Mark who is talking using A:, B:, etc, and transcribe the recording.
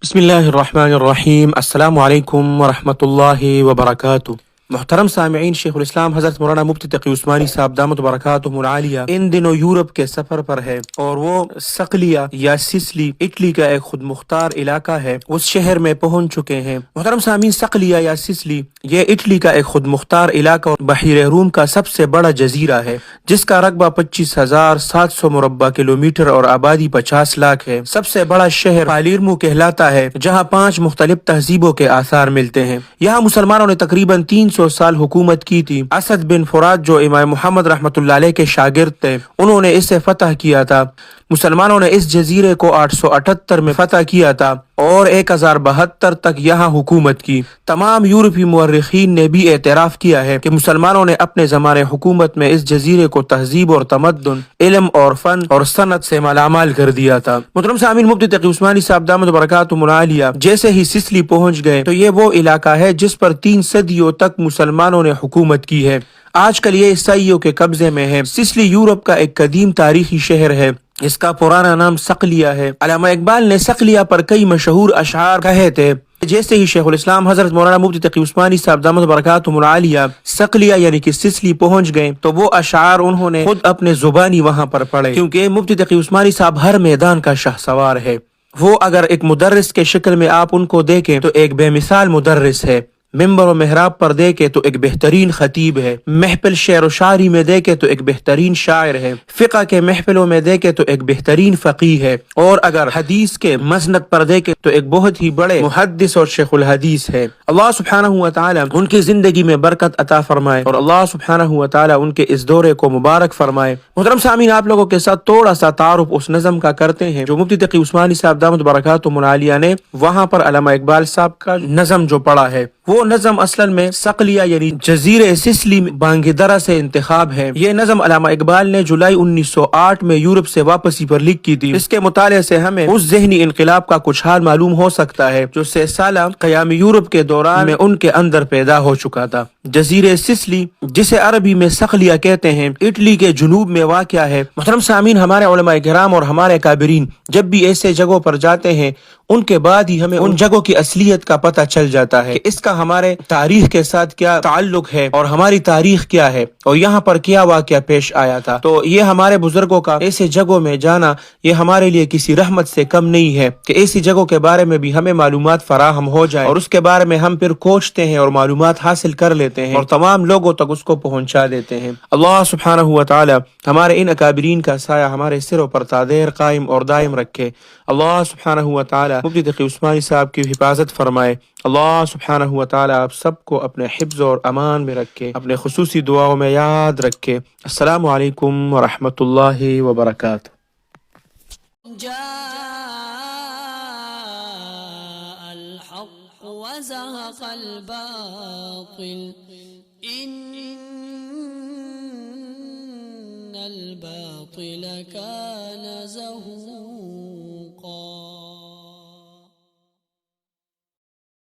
A: بسم اللہ الرحمن الرحیم، السلام علیکم ورحمۃ اللہ وبرکاتہ۔ محترم سامعین، شیخ الاسلام حضرت مولانا مفتی تقی عثمانی صاحب دامت برکاتہم العالیہ ان دنوں یورپ کے سفر پر ہے اور وہ سقلیہ یا سسلی اٹلی کا ایک خود مختار علاقہ ہے، اس شہر میں پہنچ چکے ہیں۔ محترم سامعین، سقلیہ یا سسلی یہ اٹلی کا ایک خود مختار علاقہ اور بحیرہ روم کا سب سے بڑا جزیرہ ہے، جس کا رقبہ 25,700 مربع کلومیٹر اور آبادی 50 لاکھ ہے۔ سب سے بڑا شہر پالیرمو کہلاتا ہے، جہاں 5 مختلف تہذیبوں کے آثار ملتے ہیں۔ یہاں مسلمانوں نے تقریباً 300 سال حکومت کی تھی۔ اسد بن فرات جو امام محمد رحمۃ اللہ علیہ کے شاگرد تھے، انہوں نے اسے فتح کیا تھا۔ مسلمانوں نے اس جزیرے کو 878 میں فتح کیا تھا اور 1072 تک یہاں حکومت کی۔ تمام یورپی مورخین نے بھی اعتراف کیا ہے کہ مسلمانوں نے اپنے زمانے حکومت میں اس جزیرے کو تہذیب اور تمدن، علم اور فن اور صنعت سے مالامال کر دیا تھا۔ محترم سامعین، مفتی تقی عثمانی صاحب دامت برکاتہم العالیہ جیسے ہی سسلی پہنچ گئے تو یہ وہ علاقہ ہے جس پر 3 صدیوں تک مسلمانوں نے حکومت کی ہے۔ آج کل یہ عیسائیوں کے قبضے میں ہے۔ سسلی یورپ کا ایک قدیم تاریخی شہر ہے، اس کا پرانا نام سقلیہ ہے۔ علامہ اقبال نے سقلیہ پر کئی مشہور اشعار کہے تھے۔ جیسے ہی شیخ الاسلام حضرت مولانا مفتی تقی عثمانی صاحب دامت برکاتہم العالیہ سقلیہ یعنی کہ سسلی پہنچ گئے تو وہ اشعار انہوں نے خود اپنے زبانی وہاں پر پڑھے، کیونکہ مفتی تقی عثمانی صاحب ہر میدان کا شاہ سوار ہے۔ وہ اگر ایک مدرس کے شکل میں آپ ان کو دیکھیں تو ایک بے مثال مدرس ہے، ممبر و محراب پر دیکھے تو ایک بہترین خطیب ہے، محفل شعر و شاعری میں دیکھے تو ایک بہترین شاعر ہے، فقہ کے محفلوں میں دیکھے تو ایک بہترین فقیہ ہے، اور اگر حدیث کے مسند پر دیکھے تو ایک بہت ہی بڑے محدث اور شیخ الحدیث ہے۔ اللہ سبحانہ و تعالی ان کی زندگی میں برکت عطا فرمائے اور اللہ سبحانہ و تعالی ان کے اس دورے کو مبارک فرمائے۔ محترم سامعین، آپ لوگوں کے ساتھ تھوڑا سا تعارف اس نظم کا کرتے ہیں جو مفتی تقی عثمانی صاحب دامت برکاتہم العالیہ نے وہاں پر علامہ اقبال صاحب کا نظم جو پڑھا ہے۔ وہ نظم اصل میں سقلیہ یعنی جزیرے سسلی بانگیدرا سے انتخاب ہے۔ یہ نظم علامہ اقبال نے جولائی 1908 میں یورپ سے واپسی پر لکھ کی تھی۔ اس کے مطالعے سے ہمیں اس ذہنی انقلاب کا کچھ حال معلوم ہو سکتا ہے جو 6 سالہ قیام یورپ کے دوران میں ان کے اندر پیدا ہو چکا تھا۔ جزیرے سسلی جسے عربی میں سقلیہ کہتے ہیں، اٹلی کے جنوب میں واقع ہے۔ محترم سامعین، ہمارے علماء کرام اور ہمارے کابرین جب بھی ایسے جگہوں پر جاتے ہیں ان کے بعد ہی ہمیں ان جگہوں کی اصلیت کا پتہ چل جاتا ہے کہ اس کا ہمارے تاریخ کے ساتھ کیا تعلق ہے اور ہماری تاریخ کیا ہے اور یہاں پر کیا واقعہ پیش آیا تھا۔ تو یہ ہمارے بزرگوں کا ایسے جگہوں میں جانا یہ ہمارے لیے کسی رحمت سے کم نہیں ہے کہ ایسی جگہوں کے بارے میں بھی ہمیں معلومات فراہم ہو جائے اور اس کے بارے میں ہم پھر کوچتے ہیں اور معلومات حاصل کر لیتے ہیں اور تمام لوگوں تک اس کو پہنچا دیتے ہیں۔ اللہ سبحانہ و تعالی ہمارے ان اکابرین کا سایہ ہمارے سروں پر تا دیر قائم اور دائم رکھے۔ اللہ سبحانہ و تعالی مفتی تقی عثمانی صاحب کی حفاظت فرمائے۔ اللہ سبحانہ و تعالی آپ سب کو اپنے حفظ اور امان میں رکھے، اپنے خصوصی دعاؤں میں یاد رکھے۔ السلام علیکم ورحمۃ اللہ وبرکاتہ۔
B: وزهق الباطل إن الباطل كان زهوقا۔